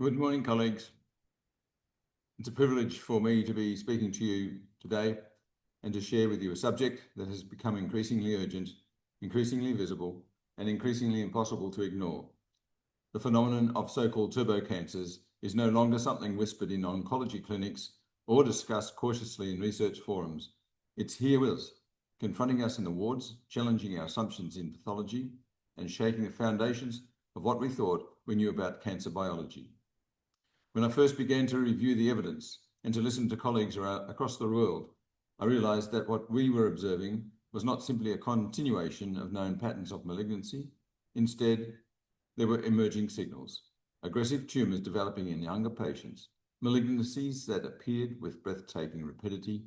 Good morning, colleagues. It's a privilege for me to be speaking to you today and to share with you a subject that has become increasingly urgent, increasingly visible, and increasingly impossible to ignore. The phenomenon of so-called turbo-cancers is no longer something whispered in oncology clinics or discussed cautiously in research forums. It's here with us, confronting us in the wards, challenging our assumptions in pathology, and shaking the foundations of what we thought we knew about cancer biology. When I first began to review the evidence and to listen to colleagues across the world, I realized that what we were observing was not simply a continuation of known patterns of malignancy. Instead, there were emerging signals, aggressive tumors developing in younger patients, malignancies that appeared with breathtaking rapidity,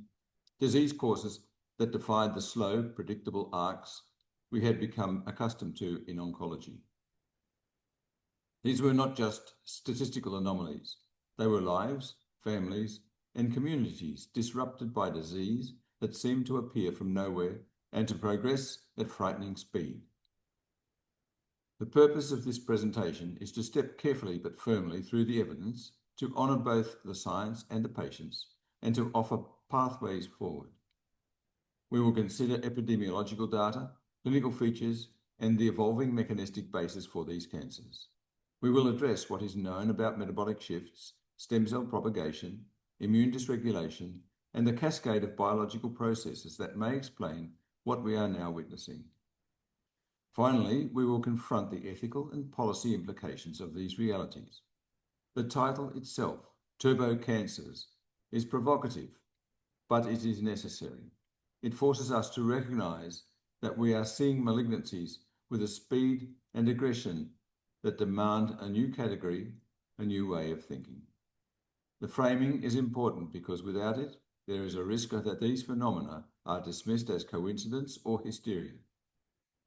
disease courses that defied the slow, predictable arcs we had become accustomed to in oncology. These were not just statistical anomalies. They were lives, families, and communities disrupted by disease that seemed to appear from nowhere and to progress at frightening speed. The purpose of this presentation is to step carefully but firmly through the evidence, to honour both the science and the patients, and to offer pathways forward. We will consider epidemiological data, clinical features, and the evolving mechanistic basis for these cancers. We will address what is known about metabolic shifts, stem cell propagation, immune dysregulation, and the cascade of biological processes that may explain what we are now witnessing. Finally, we will confront the ethical and policy implications of these realities. The title itself, Turbo Cancers, is provocative, but it is necessary. It forces us to recognize that we are seeing malignancies with a speed and aggression that demand a new category, a new way of thinking. The framing is important because without it, there is a risk that these phenomena are dismissed as coincidence or hysteria.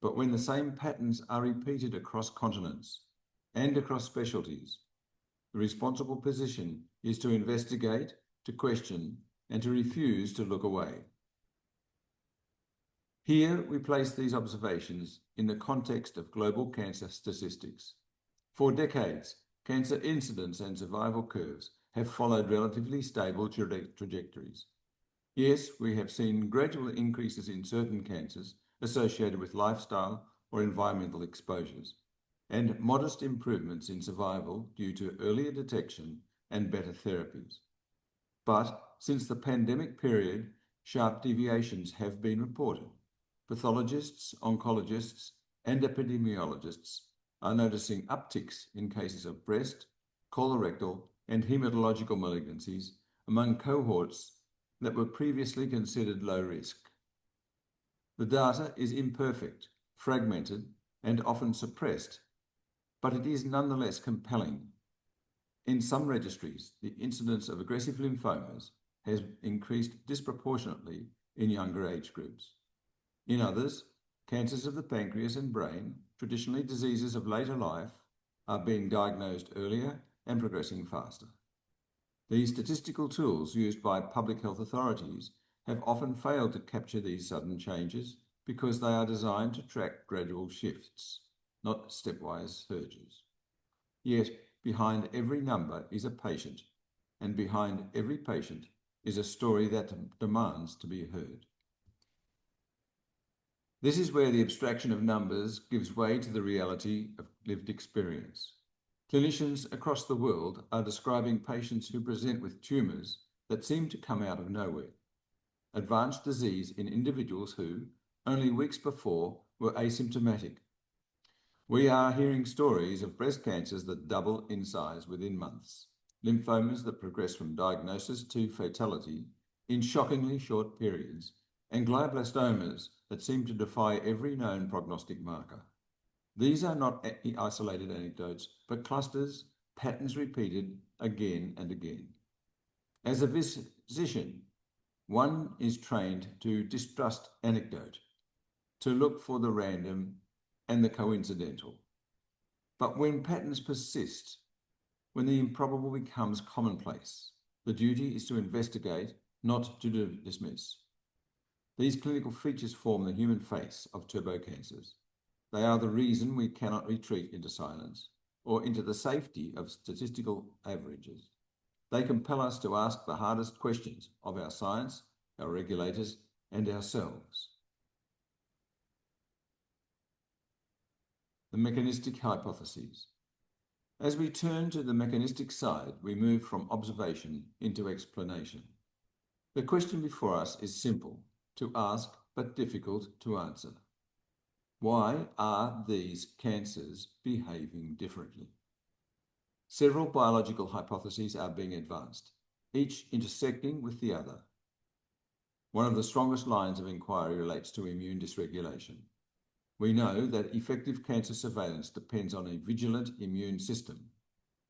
But when the same patterns are repeated across continents and across specialties, the responsible position is to investigate, to question, and to refuse to look away. Here we place these observations in the context of global cancer statistics. For decades, cancer incidence and survival curves have followed relatively stable trajectories. Yes, we have seen gradual increases in certain cancers associated with lifestyle or environmental exposures, and modest improvements in survival due to earlier detection and better therapies. But since the pandemic period, sharp deviations have been reported. Pathologists, oncologists, and epidemiologists are noticing upticks in cases of breast, colorectal, and hematological malignancies among cohorts that were previously considered low risk. The data is imperfect, fragmented, and often suppressed, but it is nonetheless compelling. In some registries, the incidence of aggressive lymphomas has increased disproportionately in younger age groups. In others, cancers of the pancreas and brain, traditionally diseases of later life, are being diagnosed earlier and progressing faster. These statistical tools used by public health authorities have often failed to capture these sudden changes because they are designed to track gradual shifts, not stepwise surges. Yet, behind every number is a patient, and behind every patient is a story that demands to be heard. This is where the abstraction of numbers gives way to the reality of lived experience. Clinicians across the world are describing patients who present with tumours that seem to come out of nowhere. Advanced disease in individuals who, only weeks before, were asymptomatic. We are hearing stories of breast cancers that double in size within months, lymphomas that progress from diagnosis to fatality in shockingly short periods, and glioblastomas that seem to defy every known prognostic marker. These are not isolated anecdotes, but clusters, patterns repeated again and again. As a physician, one is trained to distrust anecdote, to look for the random and the coincidental. But when patterns persist, when the improbable becomes commonplace, the duty is to investigate, not to dismiss. These clinical features form the human face of turbo cancers. They are the reason we cannot retreat into silence. or into the safety of statistical averages. They compel us to ask the hardest questions of our science, our regulators, and ourselves. The mechanistic hypotheses. As we turn to the mechanistic side, we move from observation into explanation. The question before us is simple to ask, but difficult to answer. Why are these cancers behaving differently? Several biological hypotheses are being advanced, each intersecting with the other. One of the strongest lines of inquiry relates to immune dysregulation. We know that effective cancer surveillance depends on a vigilant immune system.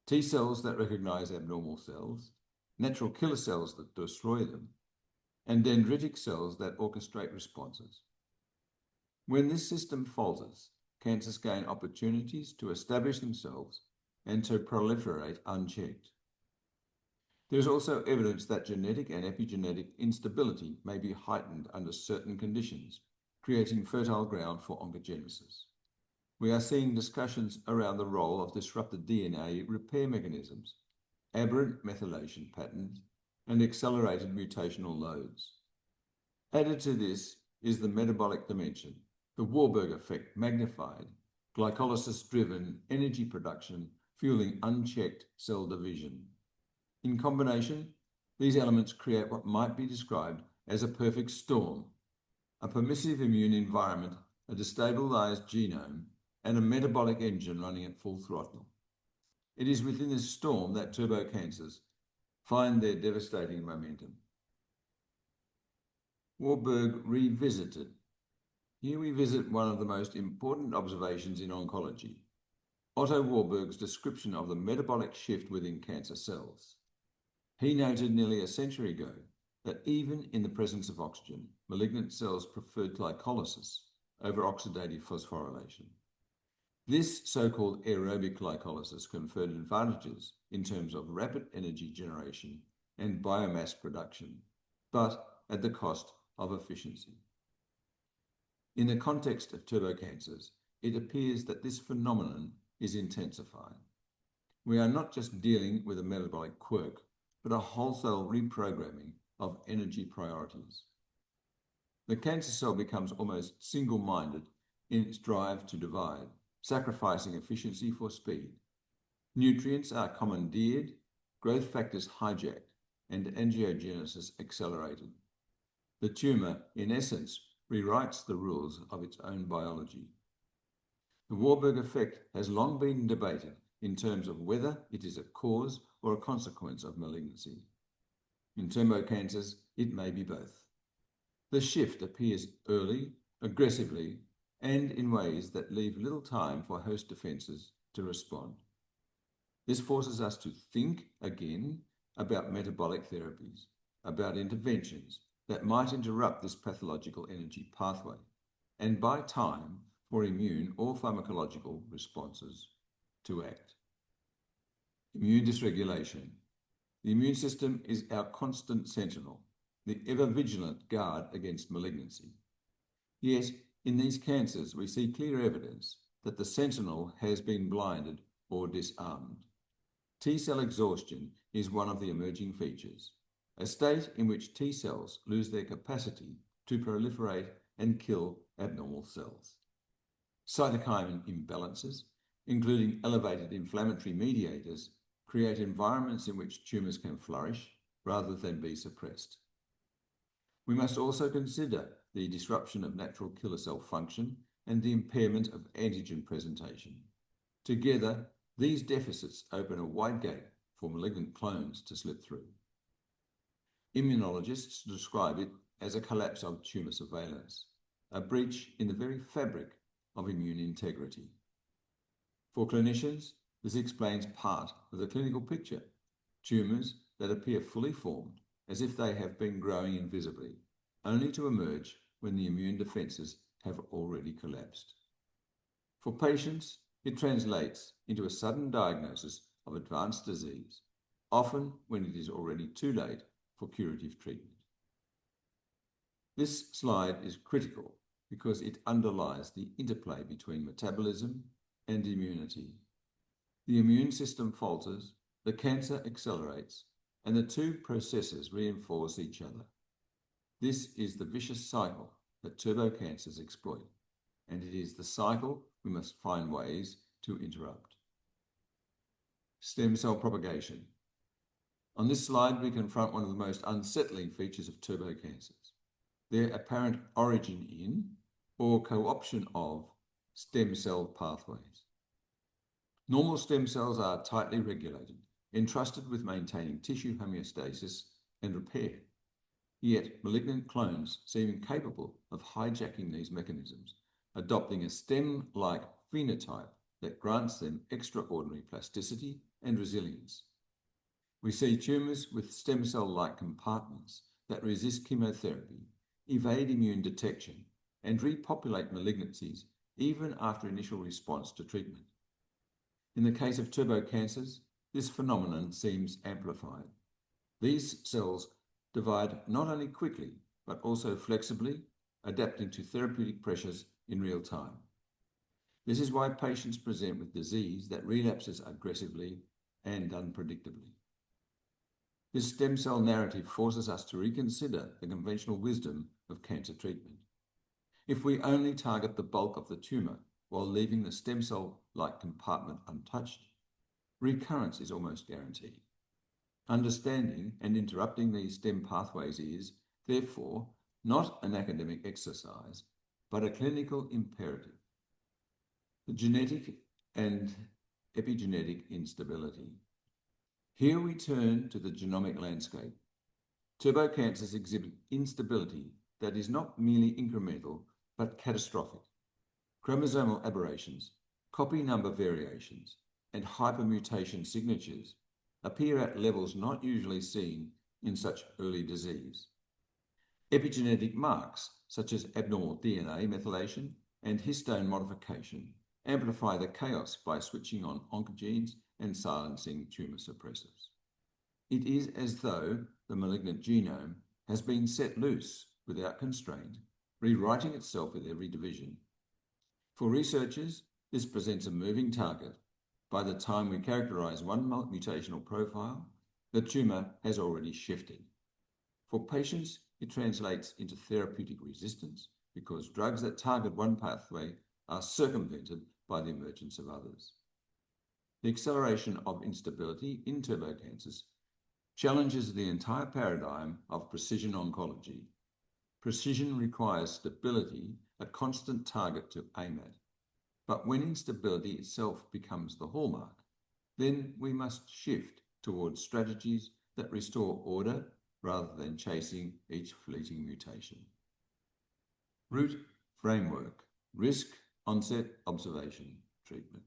T cells that recognize abnormal cells, natural killer cells that destroy them, and dendritic cells that orchestrate responses. When this system falters, cancers gain opportunities to establish themselves and to proliferate unchecked. There is also evidence that genetic and epigenetic instability may be heightened under certain conditions, creating fertile ground for oncogenesis. We are seeing discussions around the role of disrupted DNA repair mechanisms, aberrant methylation patterns, and accelerated mutational loads. Added to this is the metabolic dimension, the Warburg effect magnified, glycolysis-driven energy production fueling unchecked cell division. In combination, these elements create what might be described as a perfect storm, a permissive immune environment, a destabilized genome, and a metabolic engine running at full throttle. It is within this storm that turbocancers find their devastating momentum. Warburg revisited. Here we visit one of the most important observations in oncology, Otto Warburg's description of the metabolic shift within cancer cells. He noted nearly a century ago that even in the presence of oxygen, malignant cells preferred glycolysis over oxidative phosphorylation. This so-called aerobic glycolysis conferred advantages in terms of rapid energy generation and biomass production, but at the cost of efficiency. In the context of turbocancers, it appears that this phenomenon is intensifying. We are not just dealing with a metabolic quirk, but a wholesale reprogramming of energy priorities. The cancer cell becomes almost single-minded in its drive to divide, sacrificing efficiency for speed. Nutrients are commandeered, growth factors hijacked, and angiogenesis accelerated. The tumor, in essence, rewrites the rules of its own biology. The Warburg effect has long been debated in terms of whether it is a cause or a consequence of malignancy. In turbocancers, it may be both. The shift appears early, aggressively, and in ways that leave little time for host defenses to respond. This forces us to think again about metabolic therapies, about interventions that might interrupt this pathological energy pathway, and buy time for immune or pharmacological responses to act. Immune dysregulation. The immune system is our constant sentinel, the ever-vigilant guard against malignancy. Yet, in these cancers, we see clear evidence that the sentinel has been blinded or disarmed. T-cell exhaustion is one of the emerging features, a state in which T cells lose their capacity to proliferate and kill abnormal cells. Cytokine imbalances, including elevated inflammatory mediators, create environments in which tumors can flourish rather than be suppressed. We must also consider the disruption of natural killer cell function and the impairment of antigen presentation. Together, these deficits open a wide gate for malignant clones to slip through. Immunologists describe it as a collapse of tumor surveillance, a breach in the very fabric of immune integrity. For clinicians, this explains part of the clinical picture, tumors that appear fully formed as if they have been growing invisibly, only to emerge when the immune defenses have already collapsed. For patients, it translates into a sudden diagnosis of advanced disease, often when it is already too late for curative treatment. This slide is critical because it underlies the interplay between metabolism and immunity. The immune system falters, the cancer accelerates, and the two processes reinforce each other. This is the vicious cycle that turbocancers exploit, and it is the cycle we must find ways to interrupt. Stem cell propagation. On this slide, we confront one of the most unsettling features of turbocancers: their apparent origin in or co-option of stem cell pathways. Normal stem cells are tightly regulated, entrusted with maintaining tissue homeostasis and repair. Yet malignant clones seem capable of hijacking these mechanisms, adopting a stem-like phenotype that grants them extraordinary plasticity and resilience. We see tumours with stem cell-like compartments that resist chemotherapy, evade immune detection, and repopulate malignancies even after initial response to treatment. In the case of turbocancers, this phenomenon seems amplified. These cells divide not only quickly, but also flexibly, adapting to therapeutic pressures in real time. This is why patients present with disease that relapses aggressively and unpredictably. This stem cell narrative forces us to reconsider the conventional wisdom of cancer treatment. If we only target the bulk of the tumour while leaving the stem cell-like compartment untouched, recurrence is almost guaranteed. Understanding and interrupting these stem pathways is, therefore, not an academic exercise, but a clinical imperative. The genetic and epigenetic instability. Here we turn to the genomic landscape. Turbocancers exhibit instability that is not merely incremental, but catastrophic. Chromosomal aberrations, copy number variations, and hypermutation signatures appear at levels not usually seen in such early disease. Epigenetic marks, such as abnormal DNA methylation and histone modification, amplify the chaos by switching on oncogenes and silencing tumour suppressors. It is as though the malignant genome has been set loose without constraint, rewriting itself with every division. For researchers, this presents a moving target. By the time we characterise one mutational profile, the tumour has already shifted. For patients, it translates into therapeutic resistance because drugs that target one pathway are circumvented by the emergence of others. The acceleration of instability in turbocancers challenges the entire paradigm of precision oncology. Precision requires stability, a constant target to aim at. But when instability itself becomes the hallmark, then we must shift towards strategies that restore order rather than chasing each fleeting mutation. Root framework: risk, onset, observation, treatment.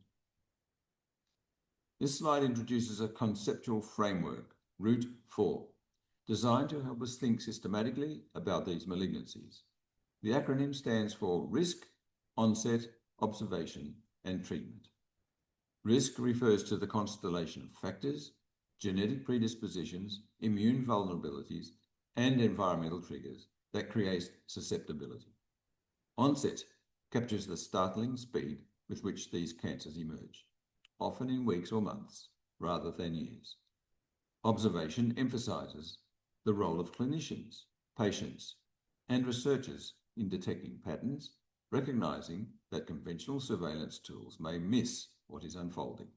This slide introduces a conceptual framework, Root 4, designed to help us think systematically about these malignancies. The acronym stands for Risk, Onset, Observation, and Treatment. Risk refers to the constellation of factors, genetic predispositions, immune vulnerabilities, and environmental triggers that create susceptibility. Onset captures the startling speed with which these cancers emerge, often in weeks or months rather than years. Observation emphasizes the role of clinicians, patients, and researchers in detecting patterns, recognizing that conventional surveillance tools may miss what is unfolding.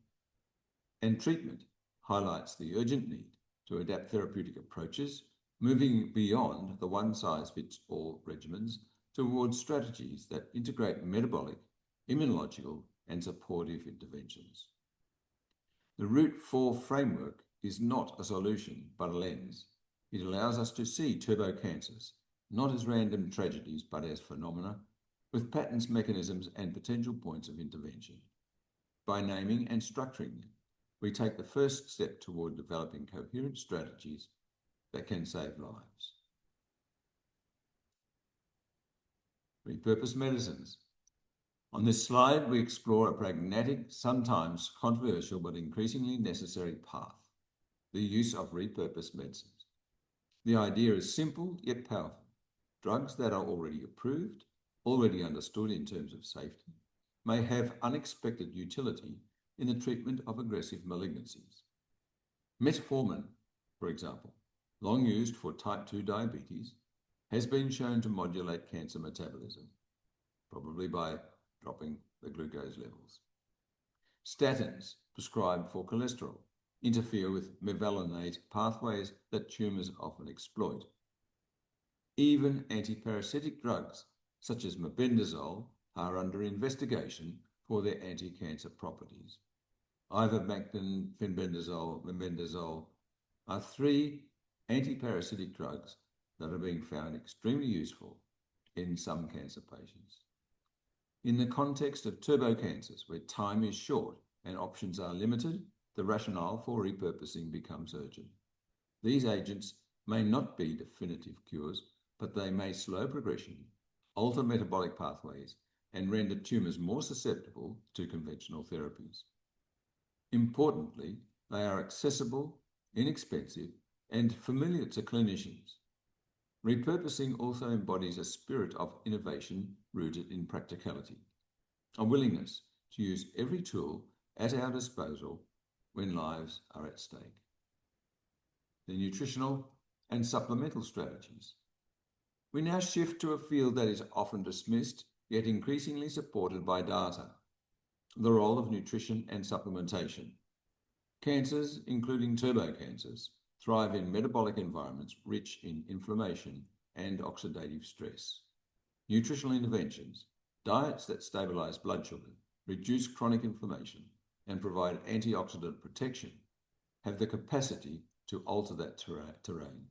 And treatment highlights the urgent need to adapt therapeutic approaches, moving beyond the one-size-fits-all regimens towards strategies that integrate metabolic, immunological, and supportive interventions. The Root 4 framework is not a solution, but a lens. It allows us to see turbocancers, not as random tragedies, but as phenomena, with patterns, mechanisms, and potential points of intervention. By naming and structuring them, we take the first step toward developing coherent strategies that can save lives. Repurposed medicines. On this slide, we explore a pragmatic, sometimes controversial, but increasingly necessary path: the use of repurposed medicines. The idea is simple yet powerful. Drugs that are already approved, already understood in terms of safety, may have unexpected utility in the treatment of aggressive malignancies. Metformin, for example, long used for type 2 diabetes, has been shown to modulate cancer metabolism, probably by dropping the glucose levels. Statins, prescribed for cholesterol, interfere with mevalonate pathways that tumours often exploit. Even antiparasitic drugs, such as mebendazole, are under investigation for their anti-cancer properties. Ivermectin, fenbendazole, mebendazole are three antiparasitic drugs that are being found extremely useful in some cancer patients. In the context of turbocancers, where time is short and options are limited, the rationale for repurposing becomes urgent. These agents may not be definitive cures, but they may slow progression, alter metabolic pathways, and render tumours more susceptible to conventional therapies. Importantly, they are accessible, inexpensive, and familiar to clinicians. Repurposing also embodies a spirit of innovation rooted in practicality, a willingness to use every tool at our disposal when lives are at stake. The nutritional and supplemental strategies. We now shift to a field that is often dismissed, yet increasingly supported by data: the role of nutrition and supplementation. Cancers, including turbocancers, thrive in metabolic environments rich in inflammation and oxidative stress. Nutritional interventions, diets that stabilize blood sugar, reduce chronic inflammation, and provide antioxidant protection, have the capacity to alter that terrain.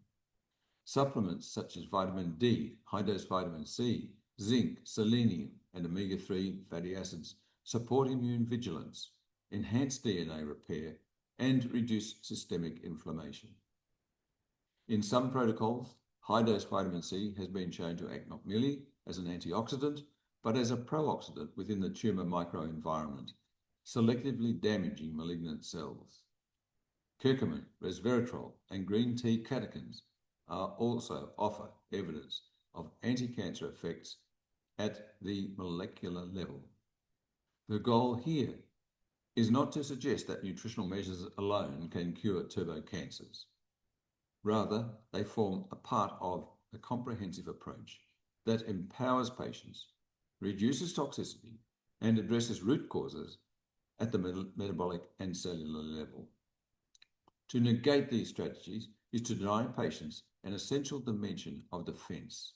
Supplements such as vitamin D, high-dose vitamin C, zinc, selenium, and omega-3 fatty acids support immune vigilance, enhance DNA repair, and reduce systemic inflammation. In some protocols, high-dose vitamin C has been shown to act not merely as an antioxidant, but as a pro-oxidant within the tumour microenvironment, selectively damaging malignant cells. Curcumin, resveratrol, and green tea catechins also offer evidence of anti-cancer effects at the molecular level. The goal here is not to suggest that nutritional measures alone can cure turbocancers. Rather, they form a part of a comprehensive approach that empowers patients, reduces toxicity, and addresses root causes at the metabolic and cellular level. To negate these strategies is to deny patients an essential dimension of defense.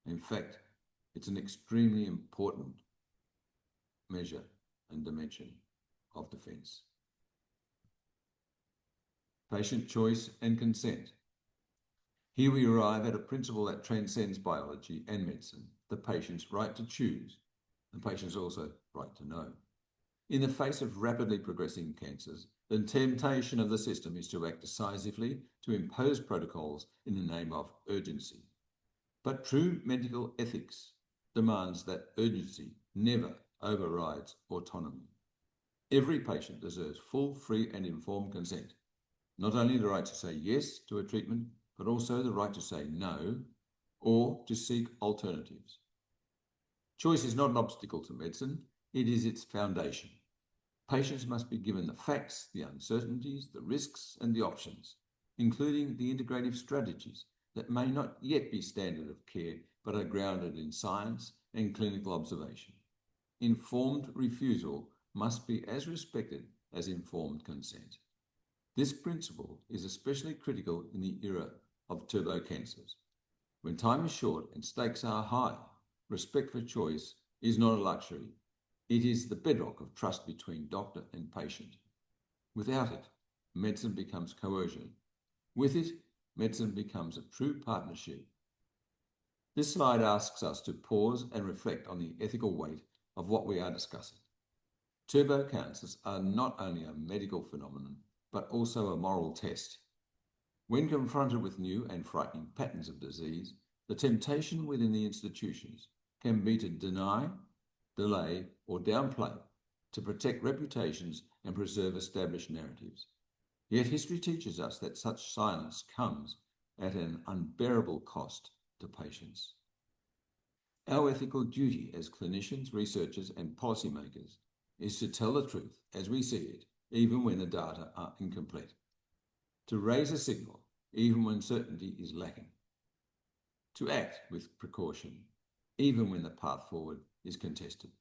In fact, it's an extremely important measure and dimension of defense. Patient choice and consent. Here we arrive at a principle that transcends biology and medicine: the patient's right to choose, the patient's also right to know. In the face of rapidly progressing cancers, the temptation of the system is to act decisively, to impose protocols in the name of urgency. But true medical ethics demands that urgency never overrides autonomy. Every patient deserves full, free, and informed consent. Not only the right to say yes to a treatment, but also the right to say no or to seek alternatives. Choice is not an obstacle to medicine, it is its foundation. Patients must be given the facts, the uncertainties, the risks, and the options, including the integrative strategies that may not yet be standard of care, but are grounded in science and clinical observation. Informed refusal must be as respected as informed consent. This principle is especially critical in the era of turbocancers. When time is short and stakes are high, respect for choice is not a luxury. It is the bedrock of trust between doctor and patient. Without it, medicine becomes coercion. With it, medicine becomes a true partnership. This slide asks us to pause and reflect on the ethical weight of what we are discussing. Turbocancers are not only a medical phenomenon, but also a moral test. When confronted with new and frightening patterns of disease, the temptation within the institutions can be to deny, delay, or downplay to protect reputations and preserve established narratives. Yet history teaches us that such silence comes at an unbearable cost to patients. Our ethical duty as clinicians, researchers, and policymakers is to tell the truth as we see it, even when the data are incomplete. To raise a signal, even when certainty is lacking. To act with precaution, even when the path forward is contested.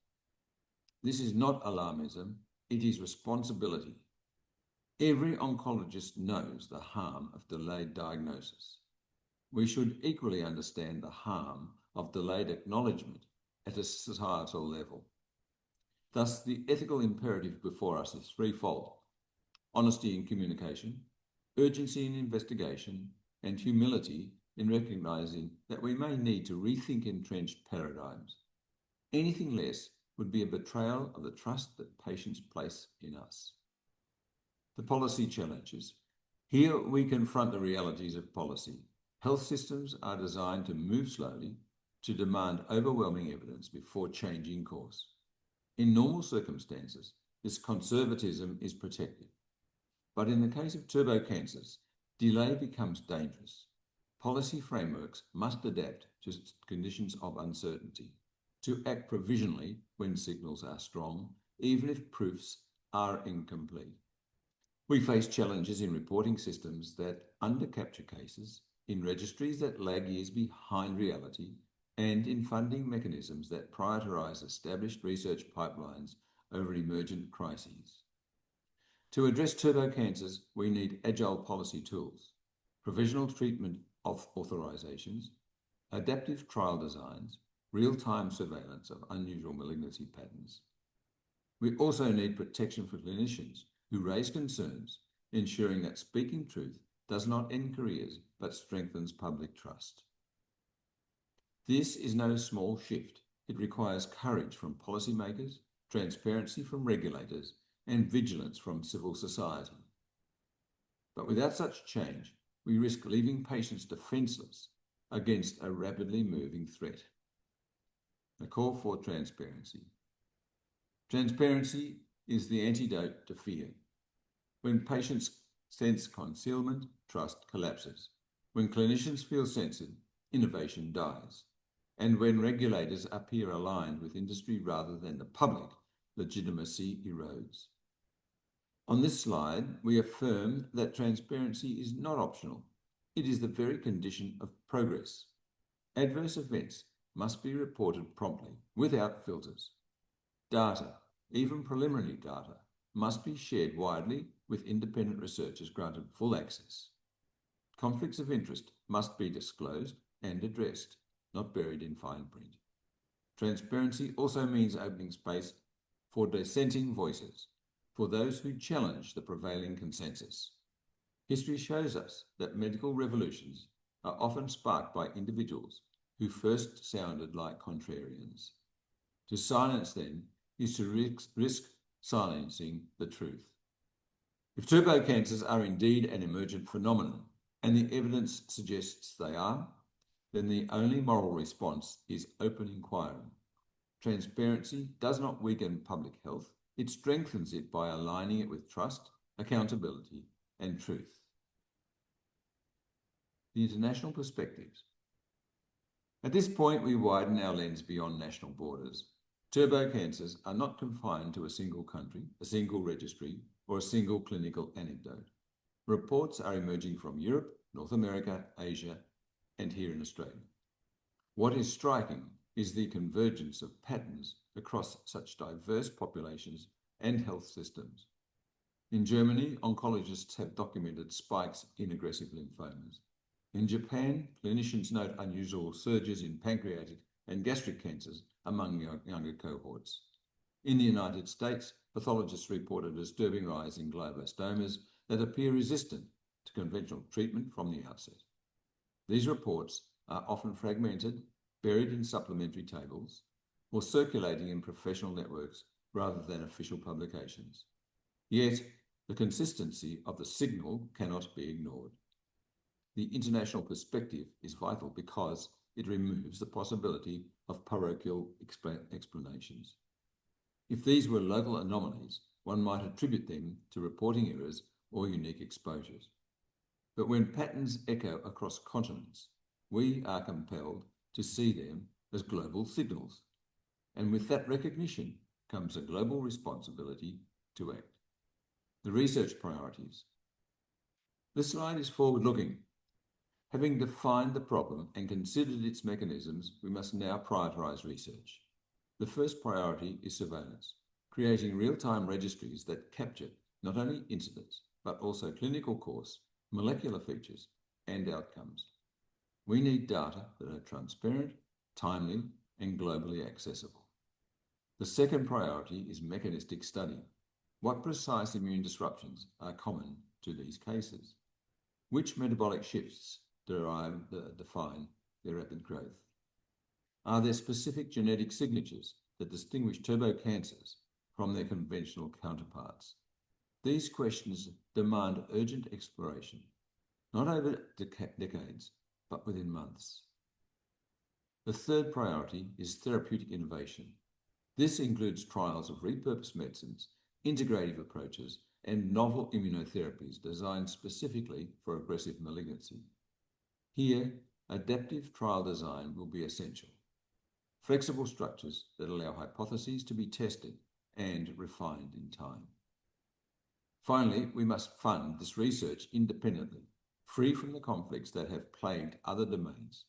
This is not alarmism, it is responsibility. Every oncologist knows the harm of delayed diagnosis. We should equally understand the harm of delayed acknowledgement at a societal level. Thus, the ethical imperative before us is threefold: honesty in communication, urgency in investigation, and humility in recognizing that we may need to rethink entrenched paradigms. Anything less would be a betrayal of the trust that patients place in us. The policy challenges. Here we confront the realities of policy. Health systems are designed to move slowly, to demand overwhelming evidence before changing course. In normal circumstances, this conservatism is protected. But in the case of turbo cancers, delay becomes dangerous. Policy frameworks must adapt to conditions of uncertainty, to act provisionally when signals are strong, even if proofs are incomplete. We face challenges in reporting systems that undercapture cases, in registries that lag years behind reality, and in funding mechanisms that prioritize established research pipelines over emergent crises. To address turbo cancers, we need agile policy tools, provisional treatment of authorizations, adaptive trial designs, real-time surveillance of unusual malignancy patterns. We also need protection for clinicians who raise concerns, ensuring that speaking truth does not end careers but strengthens public trust. This is no small shift. It requires courage from policymakers, transparency from regulators, and vigilance from civil society. But without such change, we risk leaving patients defenseless against a rapidly moving threat. A call for transparency. Transparency is the antidote to fear. When patients sense concealment, trust collapses. When clinicians feel censored, innovation dies. And when regulators appear aligned with industry rather than the public, legitimacy erodes. On this slide, we affirm that transparency is not optional. It is the very condition of progress. Adverse events must be reported promptly, without filters. Data, even preliminary data, must be shared widely with independent researchers granted full access. Conflicts of interest must be disclosed and addressed, not buried in fine print. Transparency also means opening space for dissenting voices, for those who challenge the prevailing consensus. History shows us that medical revolutions are often sparked by individuals who first sounded like contrarians. To silence them is to risk silencing the truth. If turbo cancers are indeed an emergent phenomenon, and the evidence suggests they are, then the only moral response is open inquiry. Transparency does not weaken public health, it strengthens it by aligning it with trust, accountability, and truth. The international perspectives. At this point, we widen our lens beyond national borders. Turbo cancers are not confined to a single country, a single registry, or a single clinical anecdote. Reports are emerging from Europe, North America, Asia, and here in Australia. What is striking is the convergence of patterns across such diverse populations and health systems. In Germany, oncologists have documented spikes in aggressive lymphomas. In Japan, clinicians note unusual surges in pancreatic and gastric cancers among younger cohorts. In the United States, pathologists report a disturbing rise in glioblastomas that appear resistant to conventional treatment from the outset. These reports are often fragmented, buried in supplementary tables, or circulating in professional networks rather than official publications. Yet, the consistency of the signal cannot be ignored. The international perspective is vital because it removes the possibility of parochial explanations. If these were local anomalies, one might attribute them to reporting errors or unique exposures. But when patterns echo across continents, we are compelled to see them as global signals. And with that recognition comes a global responsibility to act. The research priorities. This slide is forward-looking. Having defined the problem and considered its mechanisms, we must now prioritize research. The first priority is surveillance, creating real-time registries that capture not only incidents, but also clinical course, molecular features, and outcomes. We need data that are transparent, timely, and globally accessible. The second priority is mechanistic study. What precise immune disruptions are common to these cases? Which metabolic shifts define their rapid growth? Are there specific genetic signatures that distinguish turbo cancers from their conventional counterparts? These questions demand urgent exploration, not over decades, but within months. The third priority is therapeutic innovation. This includes trials of repurposed medicines, integrative approaches, and novel immunotherapies designed specifically for aggressive malignancy. Here, adaptive trial design will be essential. Flexible structures that allow hypotheses to be tested and refined in time. Finally, we must fund this research independently, free from the conflicts that have plagued other domains.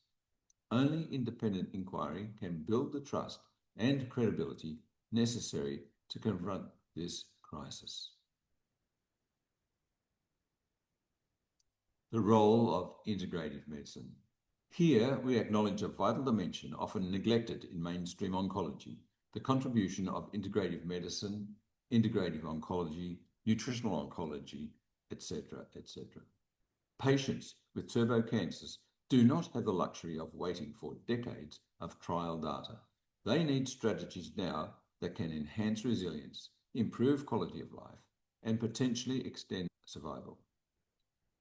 Only independent inquiry can build the trust and credibility necessary to confront this crisis. The role of integrative medicine. Here, we acknowledge a vital dimension often neglected in mainstream oncology, the contribution of integrative medicine, integrative oncology, nutritional oncology, etc., etc. Patients with turbo cancers do not have the luxury of waiting for decades of trial data. They need strategies now that can enhance resilience, improve quality of life, and potentially extend survival.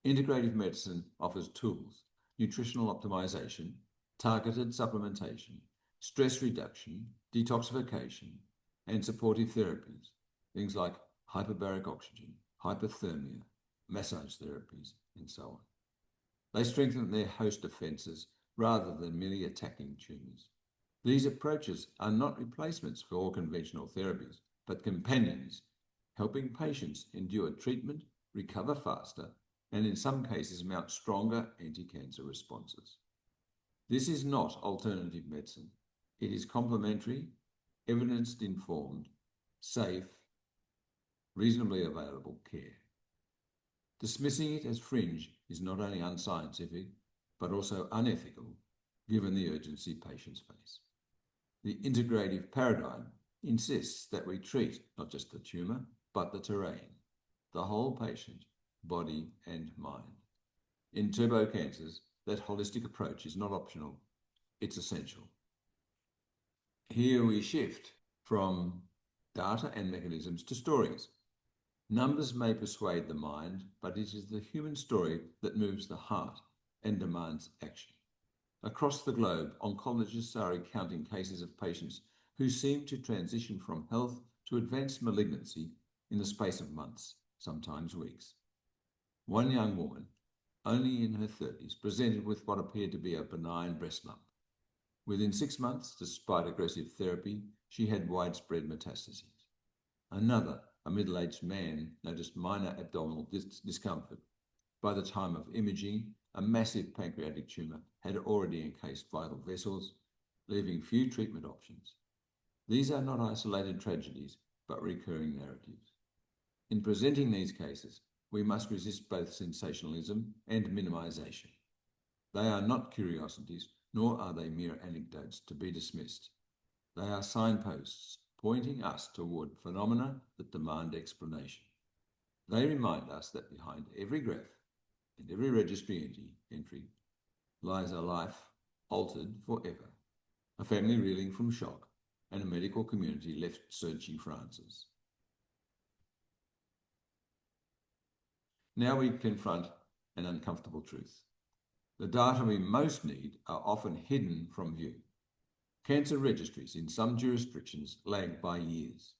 Integrative medicine offers tools, nutritional optimization, targeted supplementation, stress reduction, detoxification, and supportive therapies, things like hyperbaric oxygen, hypothermia, massage therapies, and so on. They strengthen their host defenses rather than merely attacking tumors. These approaches are not replacements for conventional therapies, but companions, helping patients endure treatment, recover faster, and in some cases mount stronger anti-cancer responses. This is not alternative medicine. It is complementary, evidence-informed, safe, reasonably available care. Dismissing it as fringe is not only unscientific, but also unethical, given the urgency patients face. The integrative paradigm insists that we treat not just the tumour, but the terrain, the whole patient, body and mind. In turbo cancers, that holistic approach is not optional, it's essential. Here we shift from data and mechanisms to stories. Numbers may persuade the mind, but it is the human story that moves the heart and demands action. Across the globe, oncologists are recounting cases of patients who seem to transition from health to advanced malignancy in the space of months, sometimes weeks. One young woman, only in her 30s, presented with what appeared to be a benign breast lump. Within 6 months, despite aggressive therapy, she had widespread metastases. Another, a middle-aged man, noticed minor abdominal discomfort. By the time of imaging, a massive pancreatic tumour had already encased vital vessels, leaving few treatment options. These are not isolated tragedies, but recurring narratives. In presenting these cases, we must resist both sensationalism and minimisation. They are not curiosities, nor are they mere anecdotes to be dismissed. They are signposts pointing us toward phenomena that demand explanation. They remind us that behind every graph and every registry entry lies a life altered forever, a family reeling from shock, and a medical community left searching for answers. Now we confront an uncomfortable truth. The data we most need are often hidden from view. Cancer registries in some jurisdictions lag by years.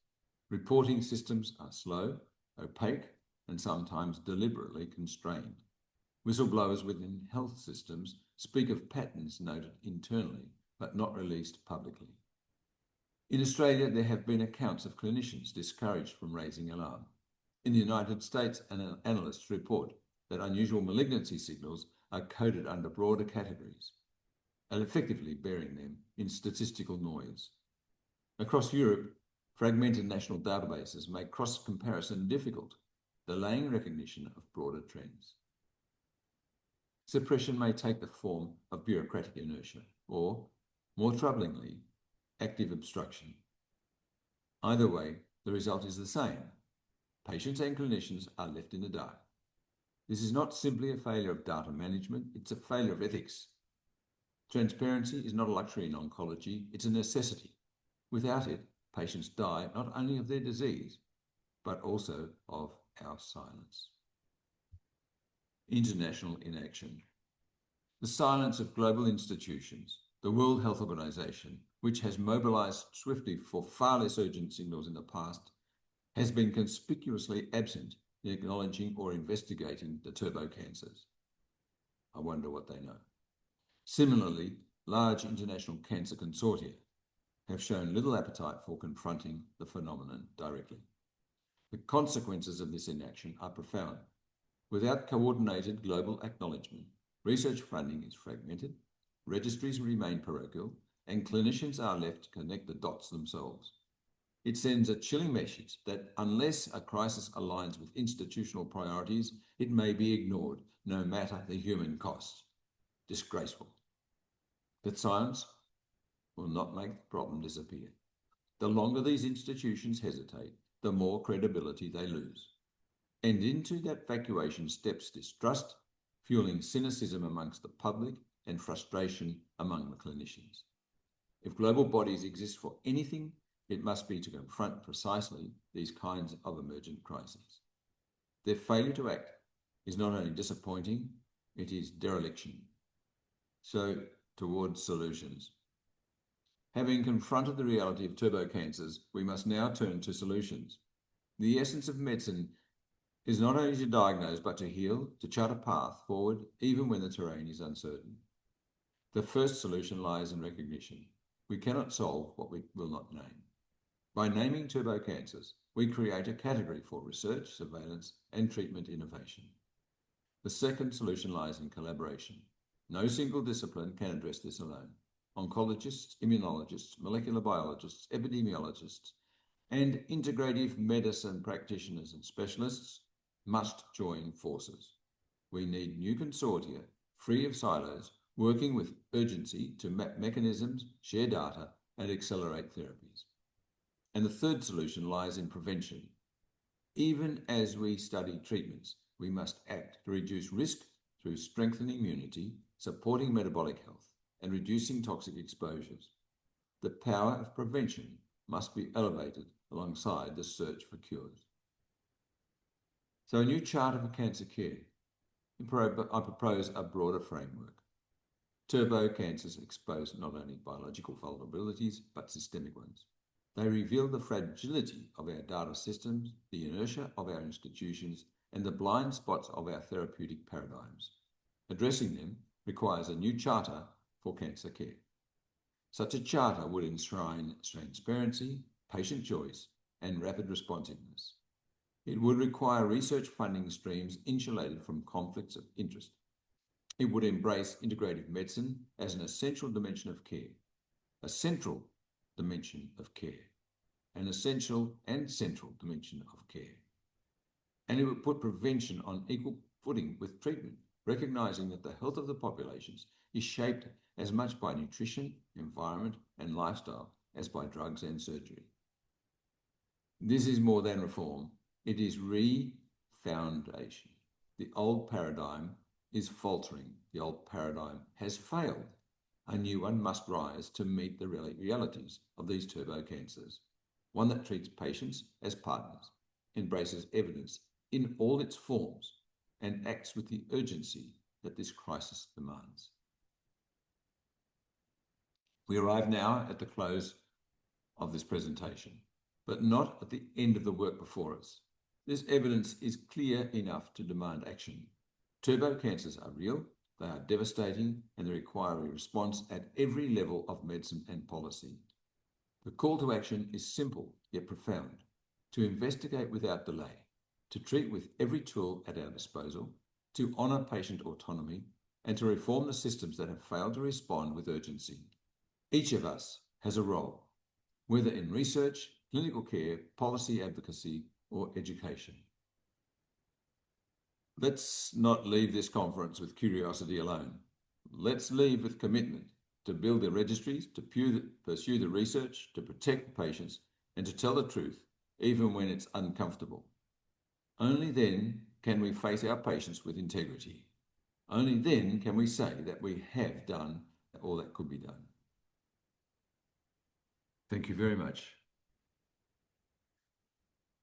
Reporting systems are slow, opaque, and sometimes deliberately constrained. Whistleblowers within health systems speak of patterns noted internally, but not released publicly. In Australia, there have been accounts of clinicians discouraged from raising alarm. In the United States, analysts report that unusual malignancy signals are coded under broader categories, and effectively burying them in statistical noise. Across Europe, fragmented national databases make cross-comparison difficult, delaying recognition of broader trends. Suppression may take the form of bureaucratic inertia or, more troublingly, active obstruction. Either way, the result is the same. Patients and clinicians are left in the dark. This is not simply a failure of data management, it's a failure of ethics. Transparency is not a luxury in oncology, it's a necessity. Without it, patients die not only of their disease, but also of our silence. International inaction. The silence of global institutions, the World Health Organization, which has mobilized swiftly for far less urgent signals in the past, has been conspicuously absent in acknowledging or investigating the turbo cancers. I wonder what they know. Similarly, large international cancer consortia have shown little appetite for confronting the phenomenon directly. The consequences of this inaction are profound. Without coordinated global acknowledgement, research funding is fragmented, registries remain parochial, and clinicians are left to connect the dots themselves. It sends a chilling message that unless a crisis aligns with institutional priorities, it may be ignored, no matter the human cost. Disgraceful. But silence will not make the problem disappear. The longer these institutions hesitate, the more credibility they lose. And into that vacuation steps distrust, fueling cynicism amongst the public and frustration among the clinicians. If global bodies exist for anything, it must be to confront precisely these kinds of emergent crises. Their failure to act is not only disappointing, it is dereliction. So, towards solutions. Having confronted the reality of turbo cancers, we must now turn to solutions. The essence of medicine is not only to diagnose, but to heal, to chart a path forward, even when the terrain is uncertain. The first solution lies in recognition. We cannot solve what we will not name. By naming turbo cancers, we create a category for research, surveillance, and treatment innovation. The second solution lies in collaboration. No single discipline can address this alone. Oncologists, immunologists, molecular biologists, epidemiologists, and integrative medicine practitioners and specialists must join forces. We need new consortia, free of silos, working with urgency to map mechanisms, share data, and accelerate therapies. And the third solution lies in prevention. Even as we study treatments, we must act to reduce risk through strengthening immunity, supporting metabolic health, and reducing toxic exposures. The power of prevention must be elevated alongside the search for cures. So a new charter for cancer care. I propose a broader framework. Turbo cancers expose not only biological vulnerabilities, but systemic ones. They reveal the fragility of our data systems, the inertia of our institutions, and the blind spots of our therapeutic paradigms. Addressing them requires a new charter for cancer care. Such a charter would enshrine transparency, patient choice, and rapid responsiveness. It would require research funding streams insulated from conflicts of interest. It would embrace integrative medicine as an essential dimension of care, a central dimension of care, an essential and central dimension of care. And it would put prevention on equal footing with treatment, recognizing that the health of the populations is shaped as much by nutrition, environment, and lifestyle as by drugs and surgery. This is more than reform, it is re-foundation. The old paradigm is faltering. The old paradigm has failed. A new one must rise to meet the realities of these turbo cancers. One that treats patients as partners, embraces evidence in all its forms, and acts with the urgency that this crisis demands. We arrive now at the close of this presentation, but not at the end of the work before us. This evidence is clear enough to demand action. Turbo cancers are real, they are devastating, and they require a response at every level of medicine and policy. The call to action is simple yet profound: to investigate without delay, to treat with every tool at our disposal, to honour patient autonomy, and to reform the systems that have failed to respond with urgency. Each of us has a role, whether in research, clinical care, policy advocacy, or education. Let's not leave this conference with curiosity alone. Let's leave with commitment to build the registries, to pursue the research, to protect patients, and to tell the truth, even when it's uncomfortable. Only then can we face our patients with integrity. Only then can we say that we have done all that could be done. Thank you very much.